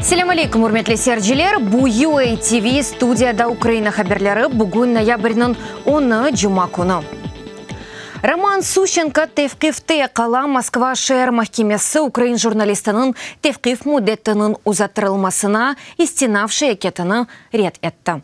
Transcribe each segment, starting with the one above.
Селям алейкум, урметлі серджілер. Бу UATV студияда Украина хаберлері бүгін ноябрьнің 10 жұма күні. Роман Сущенко тевкифте қала Москва шәһәр мәхкемесі Украин журналистінің тевкиф муддетінің узаттырылмасына истинавшы екетіні рет етті.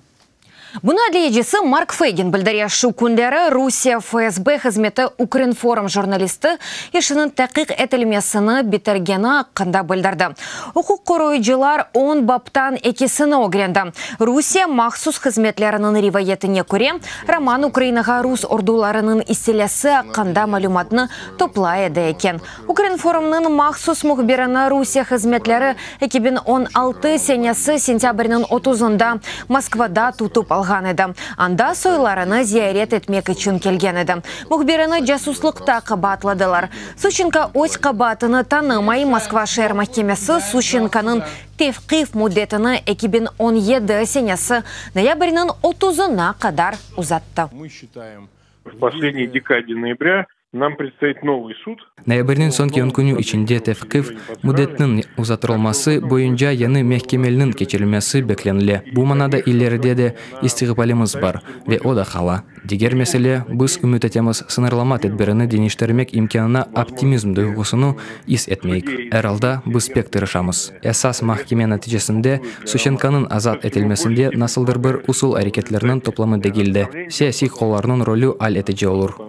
Бұны әділежесі Марк Фейгин білдіре шу күндері Русия ФСБ қызметі Укринформ журналисті ешінің тәқиқ етілмесіні бітергені қында білдірді. Құқық қорғаушылар 10 баптан екесіні огренді. Русия махсус қызметлерінің риваетіне көре, Роман Украинаға рус ордуларының истелесі қында малюматыны топлайды екен. Укринформның махсус мұхбираны Русия қызметлері 2016 сенесі сентябрінің 30-ында Москвада тұтып алған. Анда сойларыны зиярет етмек үшін келген еді. Мұхбираны жасуслықта қабатладылар. Сущенко өз қабатыны танымай Москва шәһәр мәхкемесі Сущенконың тевкиф муддетіні 2017 сенесі ноябрьнің 30-на қадар узатты. Мы считаем, в последней декаде ноября нам предстоит новый суд. Ноябрьнің сонки күнү içinde тевкиф муддетінің узатырылмасы бойынша яны мехкемелінің кечірілмесі бекленілі. Бұл манада иллерде де истиғипалымыз бар, ве о да қала. Дегер меселе, біз үміт етеміз сынырламат етберіні денештермек имканына оптимизм дойғысыны ис етмейік. Әралда біз пек тырышамыз. Әсас махкеме нәтижесінде Сущенконың азат етілмесінде насылдыр бір усул әрекетлерінің топламы дегілді. Сияси қоларының ролі ал етеже olur.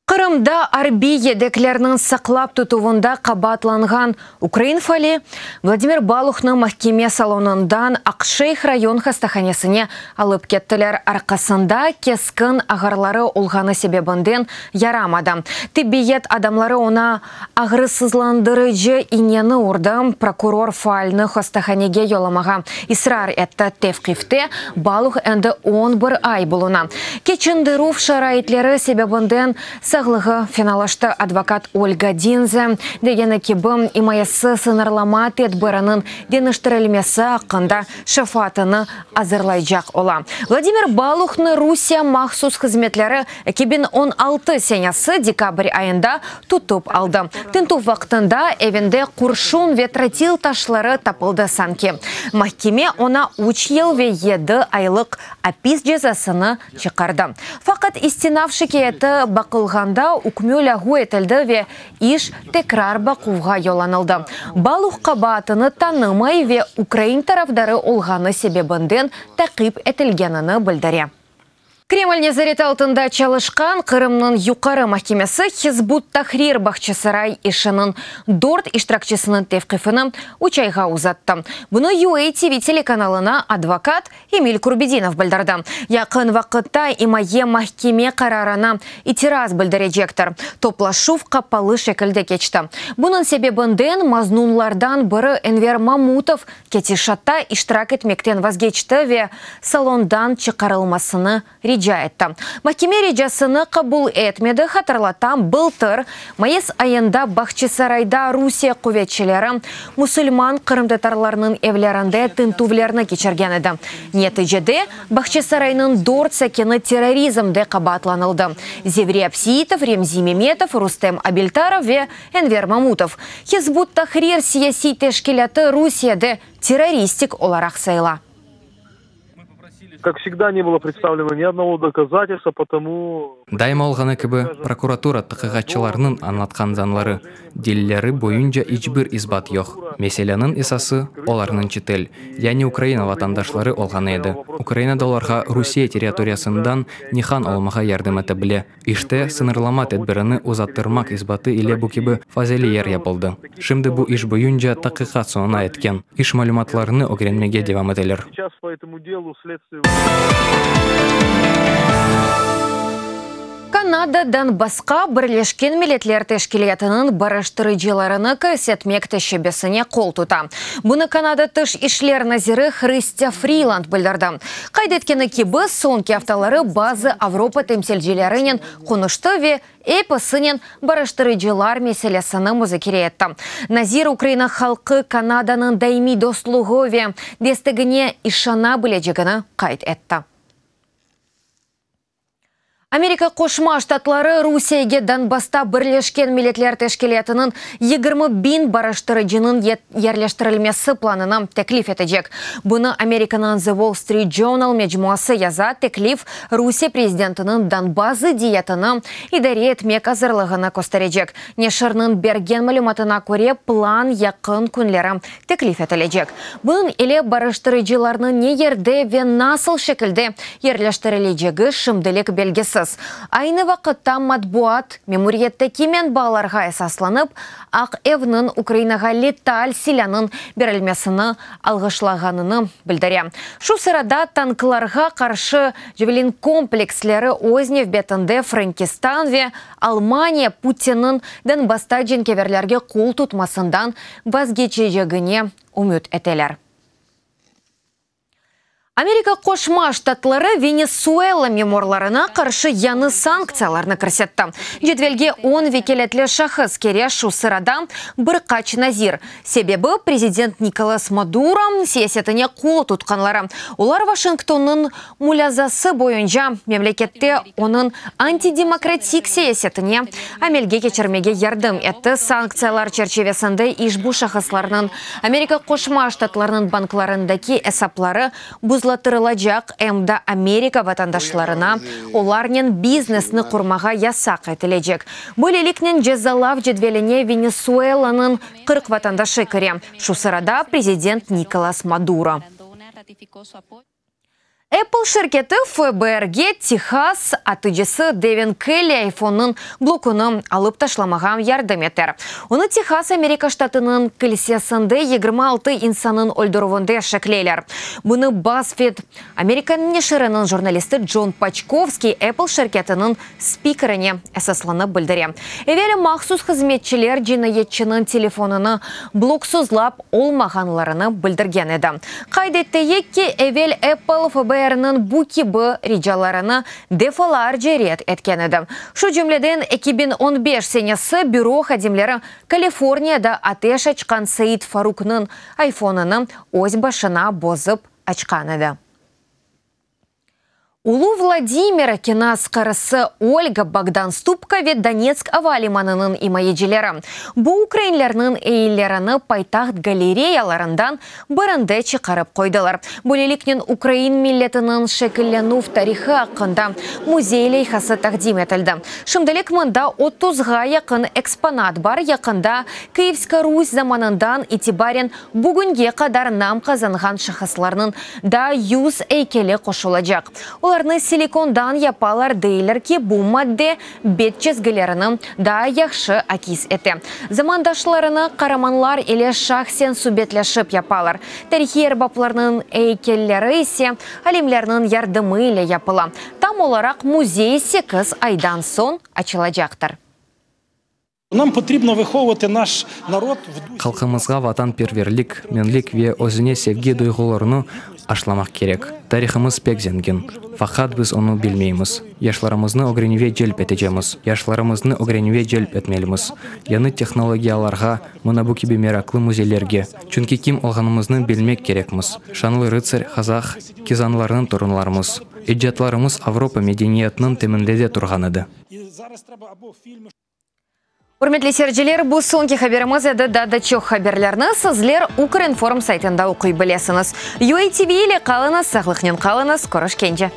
Қырымда арби едеклерінің сақлап тұтуында қабатланған Украин фали Владимир Балухның махкеме салонындан Ақшейх район хастаханесіне алып кеттілер. Арқасында кескін ағарлары олғаны себебінден ярамады. Тибиет адамлары она ағрысызландырыжы инені ұрды. Прокурор фальны хастаханеге yoламаға исрар етті тевкифте Балух әнді 11 ай болуна. Кечіндірув шарайтлері себебінден сағлығы финалашты адвокат Ольга Динзе дегені кебім имайысы сынырламат етбірінің деніштірілмесі ақында шафатыны азырлайжақ ола. Владимир Балухны Русия махсус қызметлері 2016 сенесі декабрь айында тұтып алды. Тінту вақтында әвенде құршун ветротил ташлары тапылды санки. Махкеме она 3 ел ве 7 айлық апис жазасыны чықарды. Фақат истинавшы кейеті бақылғанда үкмелі ғуетілді ве иш текрар бақуға йоланылды. Балух қабатыны танымай ве Украин тарафдары олғаны себебінден тақип етілгеніні білдіре. Кремль незарет алтында чалышқан Қырымның юқары махкемесі Хизбут Тахрир бақчысарай ішінің дорт иштиракчысының тевкифіні учайға узатты. Бұны UATV телеканалына адвокат Эмиль Курбединов білдірді. Яқын вақытта имае махкеме қарарына итираз білдірежектір. Топлашув қапалы шекілді кечті. Бұның себебінден мазнулардан бірі Энвер Мамутов кетишатта иштирак етмектен вазгечті ве салондан чықарылмасыны Джаетта. Махкеме режасыны қабул етмеді хатырлатам былтыр майыс айында Бахчисарайда Русия құветшілері мұсылман қырымдатарларының евлерінде тынтувлеріні кечерген еді. Нетижеде Бахчисарайның дорт сәкені терроризмде қабатланылды. Зеври Апсиитов, Ремзи Меметов, Рустем Абильтаров ве Энвер Мамутов. Хизбут Тахрир сияси тешкілеті Русияде террористик оларақ сайла. Как всегда, не было представлено ни одного доказательства, потому... Дайма олғаны кібі прокуратура тықығатчыларының анлатқан занлары, делілері бойынша ичбір избат йоқ. Меселенің esасы оларының чітел, яни Украина ватандашлары олғаны еді. Украинада оларға Русия территориясындан нихан олмаға ярдым еті біле. Иште сынырламат әдбіріні узаттырмак избаты иле бұ кебі фазелиер yapıldı. Шымды бұ иш бойынша тақиқат соңына еткен. Иш малюматларыны огренмеге девам етелер. Канададан басқа бірлешкен милетлер тешкілетінің бараштырыжыларыны көрсетмек тәшебесіне қол тұта. Бұны Канада тыш ишлер назиры Христя Фриланд білдірді. Қайдеткені кебі сонки авталары базы Авропа темселжелерінен қонышты ве эпосынен бараштырыжылар меселесіні мұзакере етті. Назир Украина халқы Канаданың дайми достлығы ве дестігіне ишана білежігіні қайт етті. Америка Кошма Штатлары Русияге Донбасста бірлешкен милетлер тәшкилетінің 20 бин бараштырыжының ерлештірілмесі планына теклиф етежек. Бұны Американың The Wall Street Journal меджмуасы яза теклиф Русия президентінің Донбазы диетіні идаре етмек азырлығына көстережек. Нешырның берген мәліматына көре план яқын күнлері теклиф етілежек. Бұның еле бараштырыжыларының не ерде ве насыл шекілде ерлештірілежегі шымдылек белгесі. Айны вақытта матбуат мемориетті кемен бағаларға эсасланып, ақ евнің Украинаға леталь силянын берілмесіні алғышлағаныны білдіре. Шу сырада танкыларға қаршы жевелин комплекслері Ознев бетінде Франкистан ве Алмания Путинның Донбасста женкеверлерге қол тұтмасындан вазгечежегіне үміт етелер. Америка Кошма Штатлары Венесуэла меморларына қаршы яны санкцияларны кірсетті. Жетвелге 10 векелетлі шахыс кере шу сырада бір қач назир. Себебі президент Николас Мадуро сесетіне қол тұтқанлары. Олар Вашингтонның мулязасы бойынша мемлекетте оның антидемократик сесетіне әмелге кечірмеге ярдым етті. Санкциялар черчевесінде ишбу шахысларының Америка Кошма Штатларының банкларындаки әсаплары бұзлатырылажақ әмді Америка ватандашларына оларнен бизнесні құрмаға ясақ етілежек. Бөлелікнен жезалав жедвеліне Венесуэланың 40 ватандашы кірем. Шу сырада президент Николас Мадуро. Apple шirketi ФБРге Техас атыжысы Дэвин Келли айфонның блокуны алып ташламаған ярдым етер. Оны Техас Америка штатының кілсесінде 26 insanın өлдіруінде шеклейлер. Бұны BuzzFeed Американың нешірінің журналисті Джон Пачковский Apple шirkетінің спикеріне әсасланы білдіре. Әвелі мақсус қызметчілер жинайетчінің телефонını блоксузлап олмағанларыны білдірген еді. Қайдетті екке әвел Apple ФБР букибы рижаларыны дефалар жерет еткен еді. Шу жүмледен 2015 сенесі бюро хадимлері Калифорнияда атеш açқан Саид Фарукның айфонының өз башына бозып açқан еді. Улу Владимира кинас қарысы Ольга Богдан Ступка вет Донецк авалиманының имайеджелері. Бұ украинлерінің эйлеріні пайтақт галереяларындан бірінде чықарып қойдылар. Бөлелікнен Украин миллетінің шекіллену в тарихы ақында музейлей хасы тақдим етілді. Шымдылек мұнда 30-ға яқын экспонат бар. Яқында Киевска Русь заманындан итибарен бүгінге қадар нам қазанған шықысларының да юз әйкелі қошылacak. Оларны силикондан япалар дейлер ки бұл мадде бет чезгілерінің да яқшы акис еті. Замандашларыны қараманлар еле шахсен субетлешіп япалар. Тарихи ербапларының әйкеллері есе алимлерінің ярдымы еле япыла. Там оларақ музей 8 айдан сон ачылacaqtır. Нам потрібно виховувати наш народ в дусі. Халқымызға ватан перверлік, менлік ве өзіне sevgi дойғыларыны ашламақ керек. Тарихымыз пек зенген. Фақат біз оны білмейміз. Яшларымызны огреневе желп етежеміз. Яшларымызны огреневе желп етмеліміз. Яны технологияларға, мұна бұ кебе мераклы музейлерге. Чүнки ким олғанымызны білмек керекміз. Шанлы рыцарь, қазақ, кизанларының тұрынларымыз. Иджатларымыз Авропа медениетінің теміндеде тұрған еді. Урметлі серджелер, бұл соңки хаберіміз әді дадачок хаберлерні сізлер Укринформ сайтында оқи білесіңіз. UATV еле қалыңыз, сақлықнен қалыңыз, көріш кенже.